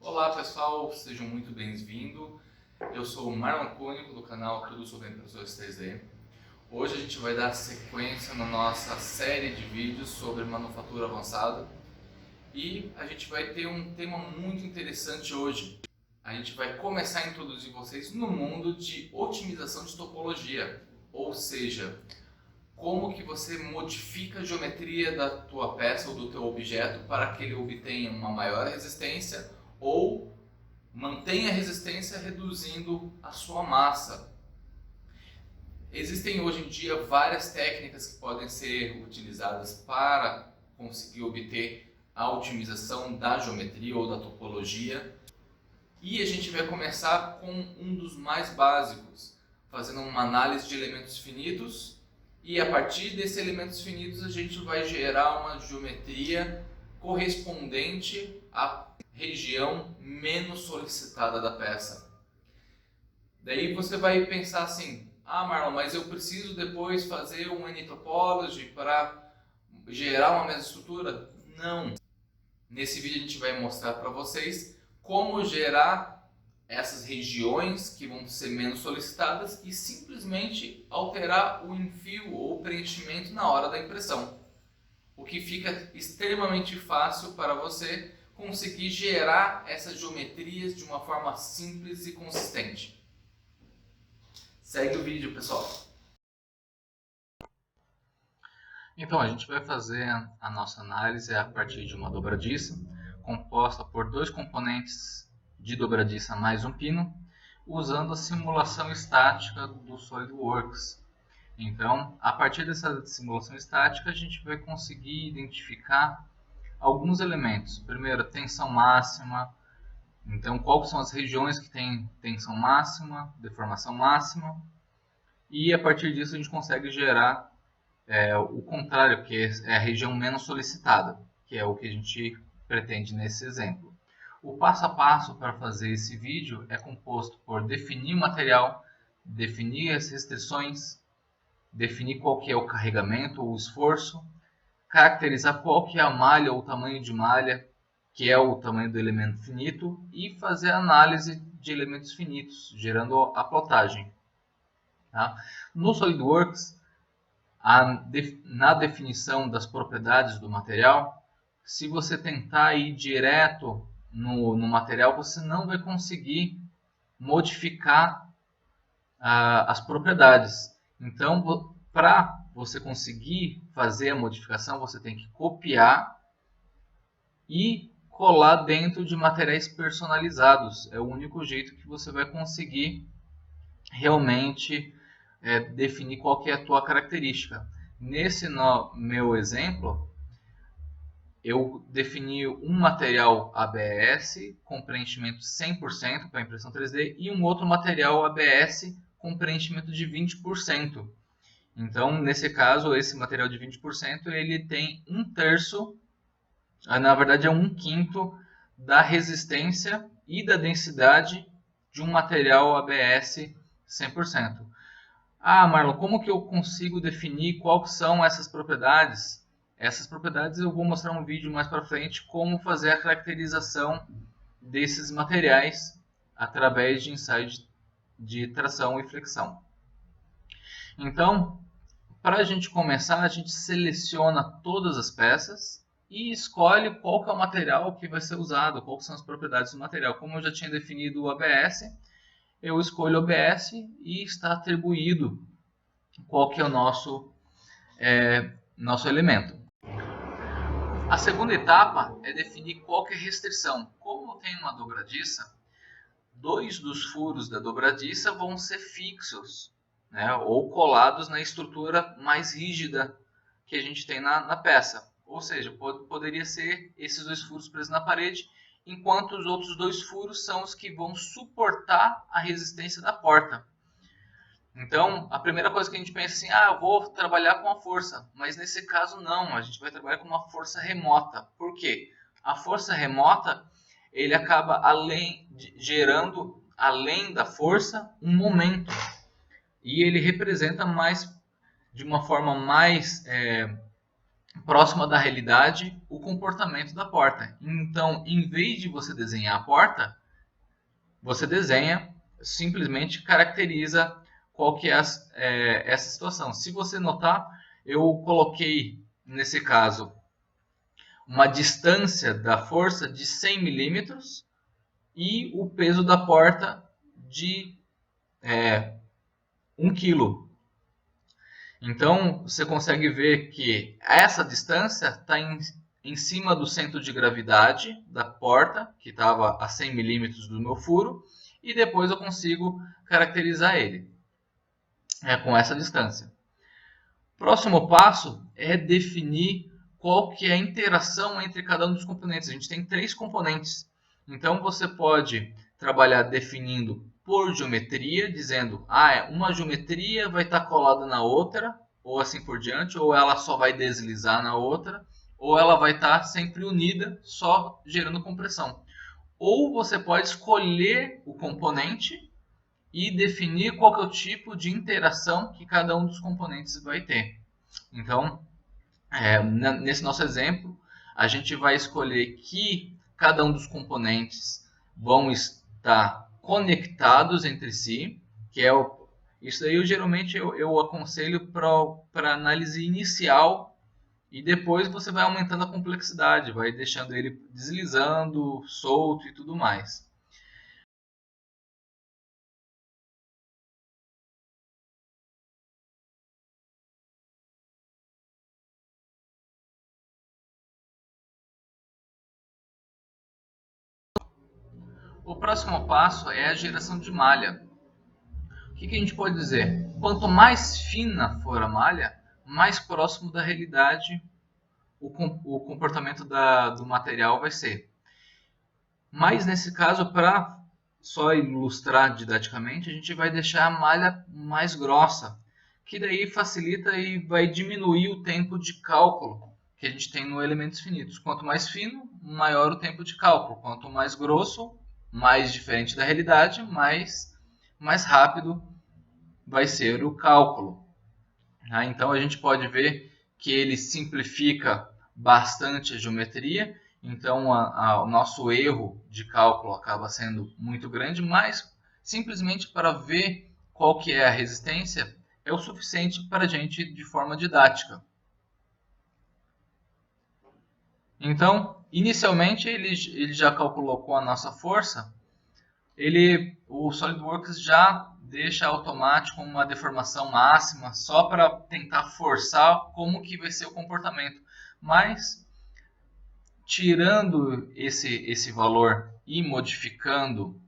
Olá pessoal, sejam muito bem-vindos. Eu sou o Marlon Cônico do canal Tudo sobre Impressões 3D. Hoje a gente vai dar sequência na nossa série de vídeos sobre manufatura avançada e a gente vai ter um tema muito interessante hoje. A gente vai começar a introduzir vocês no mundo de otimização de topologia, ou seja, como que você modifica a geometria da tua peça ou do teu objeto para que ele obtenha uma maior resistência ou mantenha a resistência reduzindo a sua massa. Existem hoje em dia várias técnicas que podem ser utilizadas para conseguir obter a otimização da geometria ou da topologia. E a gente vai começar com um dos mais básicos, fazendo uma análise de elementos finitos, e a partir desses elementos finitos a gente vai gerar uma geometria correspondente à região menos solicitada da peça. Daí você vai pensar assim, Marlon, mas eu preciso depois fazer um N-topology para gerar uma mesma estrutura? Não! Nesse vídeo a gente vai mostrar para vocês como gerar essas regiões que vão ser menos solicitadas e simplesmente alterar o enfio ou preenchimento na hora da impressão. O que fica extremamente fácil para você conseguir gerar essas geometrias de uma forma simples e consistente. Segue o vídeo, pessoal. Então, a gente vai fazer a nossa análise a partir de uma dobradiça, composta por dois componentes de dobradiça mais um pino, usando a simulação estática do SolidWorks. Então, a partir dessa simulação estática, a gente vai conseguir identificar alguns elementos. Primeiro, a tensão máxima. Então, quais são as regiões que têm tensão máxima, deformação máxima. E a partir disso a gente consegue gerar o contrário, que é a região menos solicitada, que é o que a gente pretende nesse exemplo. O passo a passo para fazer esse vídeo é composto por definir o material, definir as restrições, definir qual que é o carregamento ou o esforço, caracterizar qual que é a malha ou o tamanho de malha, que é o tamanho do elemento finito, e fazer a análise de elementos finitos, gerando a plotagem. Tá? No SolidWorks, na definição das propriedades do material, se você tentar ir direto no material, você não vai conseguir modificar as propriedades. Então, para você conseguir fazer a modificação, você tem que copiar e colar dentro de materiais personalizados. É o único jeito que você vai conseguir realmente definir qual que é a tua característica. Nesse meu exemplo, eu defini um material ABS com preenchimento 100% para impressão 3D e um outro material ABS com preenchimento de 20%. Então, nesse caso, esse material de 20% ele tem 1/3, na verdade é 1/5 da resistência e da densidade de um material ABS 100%. Marlon, como que eu consigo definir quais são essas propriedades? Essas propriedades eu vou mostrar um vídeo mais para frente como fazer a caracterização desses materiais através de ensaio de tração e flexão. Então, para a gente começar, a gente seleciona todas as peças e escolhe qual que é o material que vai ser usado, quais são as propriedades do material. Como eu já tinha definido o ABS, eu escolho o ABS e está atribuído qual que é o nosso elemento. A segunda etapa é definir qual que é a restrição. Como tem uma dobradiça, 2 dos furos da dobradiça vão ser fixos, né, ou colados na estrutura mais rígida que a gente tem na peça. Ou seja, poderia ser esses 2 furos presos na parede, enquanto os outros 2 furos são os que vão suportar a resistência da porta. Então, a primeira coisa que a gente pensa assim, eu vou trabalhar com a força, mas nesse caso não, a gente vai trabalhar com uma força remota. Por quê? A força remota, ele acaba gerando, além da força, um momento. E ele representa de uma forma mais próxima da realidade o comportamento da porta. Então, em vez de você desenhar a porta, você desenha, simplesmente caracteriza qual que é essa situação. Se você notar, eu coloquei, nesse caso, uma distância da força de 100 milímetros e o peso da porta de 1 quilo. Então, você consegue ver que essa distância está em cima do centro de gravidade da porta, que estava a 100 milímetros do meu furo, e depois eu consigo caracterizar ele com essa distância. Próximo passo é definir qual que é a interação entre cada um dos componentes. A gente tem 3 componentes. Então, você pode trabalhar definindo por geometria, dizendo uma geometria vai estar colada na outra, ou assim por diante, ou ela só vai deslizar na outra, ou ela vai estar sempre unida, só gerando compressão. Ou você pode escolher o componente e definir qual que é o tipo de interação que cada um dos componentes vai ter. Então, nesse nosso exemplo, a gente vai escolher que cada um dos componentes vão estar conectados entre si, que é isso aí geralmente eu aconselho para análise inicial, e depois você vai aumentando a complexidade, vai deixando ele deslizando, solto e tudo mais. O próximo passo é a geração de malha. O que a gente pode dizer? Quanto mais fina for a malha, mais próximo da realidade o comportamento do material vai ser. Mas nesse caso, para só ilustrar didaticamente, a gente vai deixar a malha mais grossa, que daí facilita e vai diminuir o tempo de cálculo que a gente tem no elementos finitos. Quanto mais fino, maior o tempo de cálculo. Quanto mais grosso, mais diferente da realidade, mais rápido vai ser o cálculo. Então a gente pode ver que ele simplifica bastante a geometria, então o nosso erro de cálculo acaba sendo muito grande, mas simplesmente para ver qual que é a resistência é o suficiente para a gente de forma didática. Então, inicialmente ele já calculou com a nossa força, o SolidWorks já deixa automático uma deformação máxima só para tentar forçar como que vai ser o comportamento. Mas tirando esse valor e modificando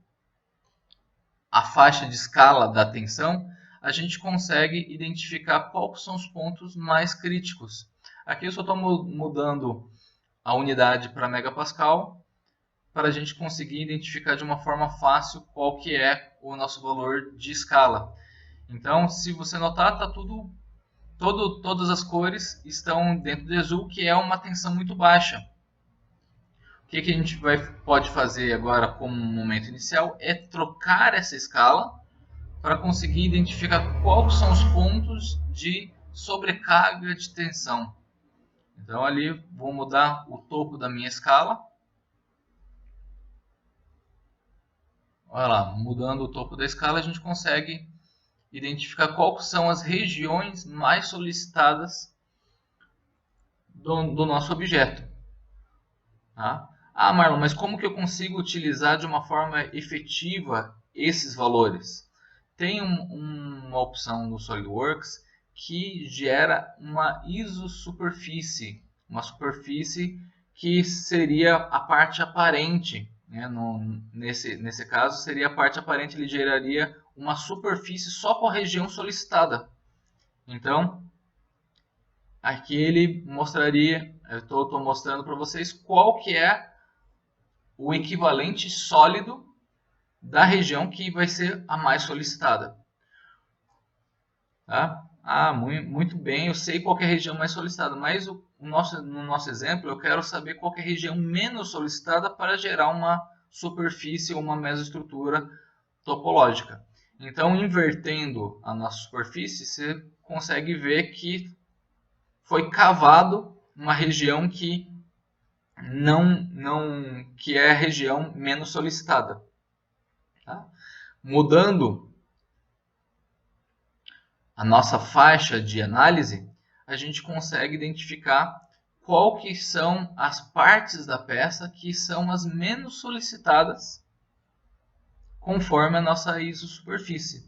a faixa de escala da tensão, a gente consegue identificar quais são os pontos mais críticos. Aqui eu só estou mudando a unidade para megapascal, para a gente conseguir identificar de uma forma fácil qual que é o nosso valor de escala. Então, se você notar, tá todas as cores estão dentro de azul, que é uma tensão muito baixa. O que a gente pode fazer agora como momento inicial é trocar essa escala para conseguir identificar quais são os pontos de sobrecarga de tensão. Então ali vou mudar o topo da minha escala. Olha lá, mudando o topo da escala, a gente consegue identificar quais são as regiões mais solicitadas do nosso objeto. Tá? Marlon, mas como que eu consigo utilizar de uma forma efetiva esses valores? Tem uma opção no SolidWorks que gera uma isosuperfície, uma superfície que seria a parte aparente. Né? Nesse caso, seria a parte aparente, ele geraria uma superfície só com a região solicitada. Então, aqui ele mostraria, eu estou mostrando para vocês qual que é o equivalente sólido da região que vai ser a mais solicitada. Tá? Muito bem, eu sei qual é a região mais solicitada, mas no nosso exemplo eu quero saber qual é a região menos solicitada para gerar uma superfície ou uma mesoestrutura topológica. Então, invertendo a nossa superfície, você consegue ver que foi cavado uma região que que é a região menos solicitada. Tá? Mudando a nossa faixa de análise, a gente consegue identificar qual que são as partes da peça que são as menos solicitadas conforme a nossa isosuperfície.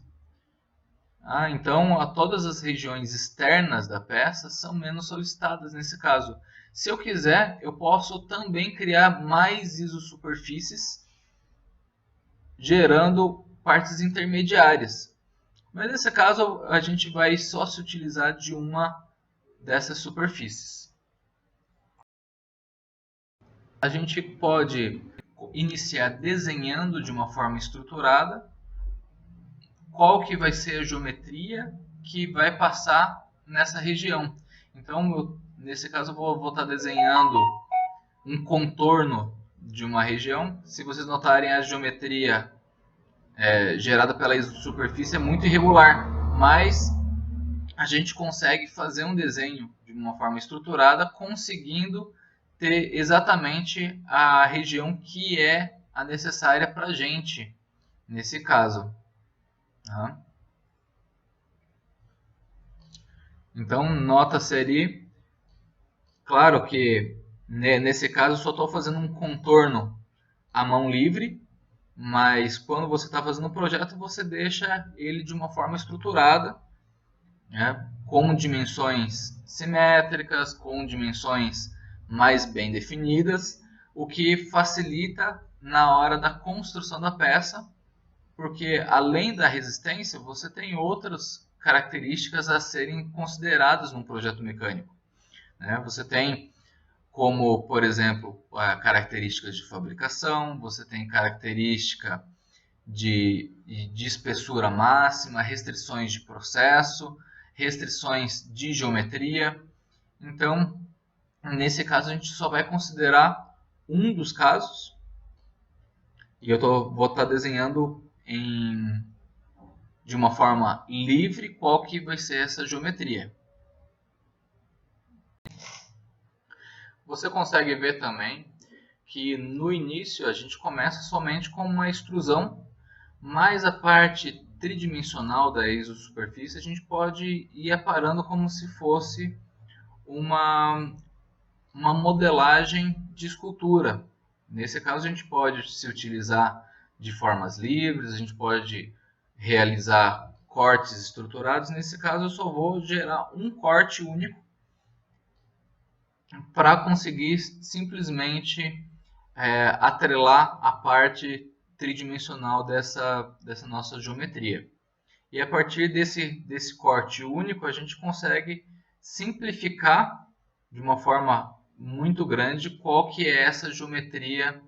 Então, todas as regiões externas da peça são menos solicitadas nesse caso. Se eu quiser, eu posso também criar mais isosuperfícies, gerando partes intermediárias. Mas nesse caso, a gente vai só se utilizar de uma dessas superfícies. A gente pode iniciar desenhando de uma forma estruturada qual que vai ser a geometria que vai passar nessa região. Então, nesse caso, eu vou estar desenhando um contorno de uma região. Se vocês notarem, a geometria gerada pela superfície é muito irregular, mas a gente consegue fazer um desenho de uma forma estruturada, conseguindo ter exatamente a região que é a necessária para a gente, nesse caso. Tá? Então, nota-se ali, claro que nesse caso eu só estou fazendo um contorno à mão livre, mas quando você está fazendo um projeto, você deixa ele de uma forma estruturada, né, com dimensões simétricas, com dimensões mais bem definidas, o que facilita na hora da construção da peça, porque além da resistência, você tem outras características a serem consideradas num projeto mecânico. Você tem como, por exemplo, características de fabricação, você tem característica de espessura máxima, restrições de processo, restrições de geometria. Então, nesse caso, a gente só vai considerar um dos casos, e eu vou estar desenhando de uma forma livre qual que vai ser essa geometria. Você consegue ver também que no início a gente começa somente com uma extrusão, mas a parte tridimensional da isosuperfície a gente pode ir aparando como se fosse uma modelagem de escultura. Nesse caso a gente pode se utilizar de formas livres, a gente pode realizar cortes estruturados. Nesse caso eu só vou gerar um corte único para conseguir simplesmente atrelar a parte tridimensional dessa nossa geometria. E a partir desse corte único, a gente consegue simplificar de uma forma muito grande qual que é essa geometria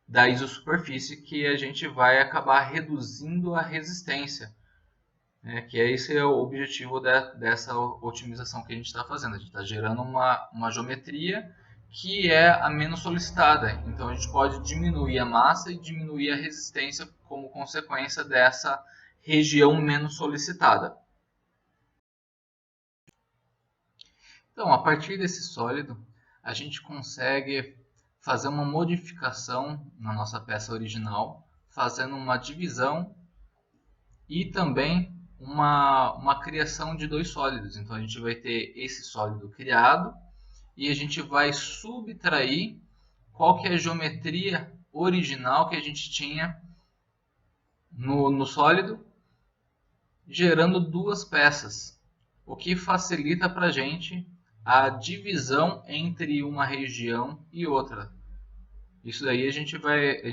da isosuperfície, que a gente vai acabar reduzindo a resistência. Que esse é o objetivo dessa otimização que a gente está fazendo. A gente está gerando uma geometria que é a menos solicitada. Então a gente pode diminuir a massa e diminuir a resistência como consequência dessa região menos solicitada. Então, a partir desse sólido, a gente consegue fazer uma modificação na nossa peça original, fazendo uma divisão e também uma criação de dois sólidos. Então a gente vai ter esse sólido criado e a gente vai subtrair qual que é a geometria original que a gente tinha no sólido, gerando duas peças, o que facilita para a gente a divisão entre uma região e outra. Isso daí a gente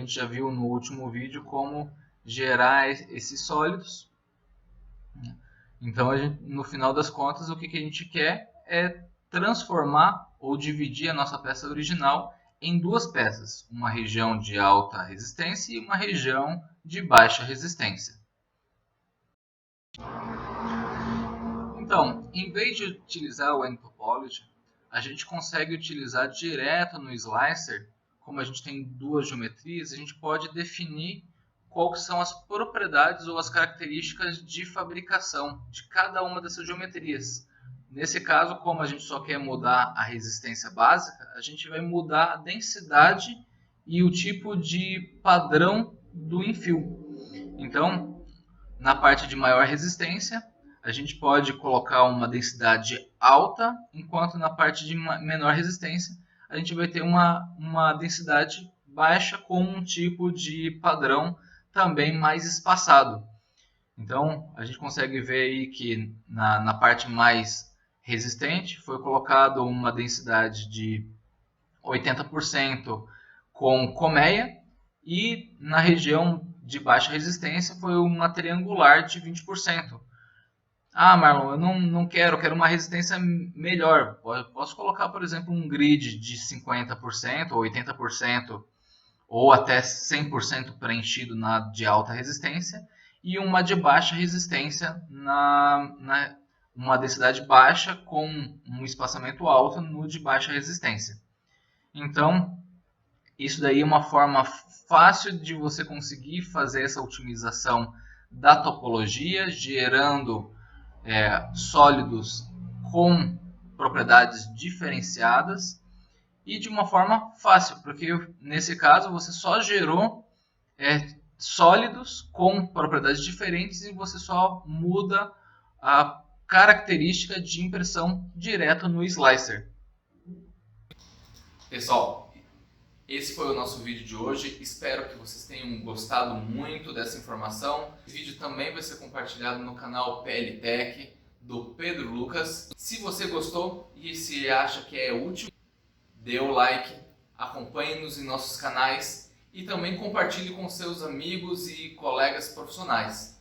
já viu no último vídeo como gerar esses sólidos. Então, no final das contas, o que a gente quer é transformar ou dividir a nossa peça original em duas peças, uma região de alta resistência e uma região de baixa resistência. Então, em vez de utilizar o N-Topology, a gente consegue utilizar direto no Slicer. Como a gente tem duas geometrias, a gente pode definir quais são as propriedades ou as características de fabricação de cada uma dessas geometrias. Nesse caso, como a gente só quer mudar a resistência básica, a gente vai mudar a densidade e o tipo de padrão do enfio. Então, na parte de maior resistência, a gente pode colocar uma densidade alta, enquanto na parte de menor resistência, a gente vai ter uma densidade baixa com um tipo de padrão também mais espaçado. Então, a gente consegue ver aí que na parte mais resistente foi colocado uma densidade de 80% com colmeia, e na região de baixa resistência foi uma triangular de 20%. Ah, Marlon, eu não quero, eu quero uma resistência melhor. Posso colocar, por exemplo, um grid de 50% ou 80% ou até 100% preenchido na de alta resistência e uma de baixa resistência uma densidade baixa com um espaçamento alto no de baixa resistência. Então, isso daí é uma forma fácil de você conseguir fazer essa otimização da topologia, gerando sólidos com propriedades diferenciadas e de uma forma fácil, porque nesse caso você só gerou sólidos com propriedades diferentes e você só muda a característica de impressão direto no slicer. Pessoal, esse foi o nosso vídeo de hoje. Espero que vocês tenham gostado muito dessa informação. Esse vídeo também vai ser compartilhado no canal PL Tech do Pedro Lucas. Se você gostou e se acha que é útil, dê o like, acompanhe-nos em nossos canais e também compartilhe com seus amigos e colegas profissionais.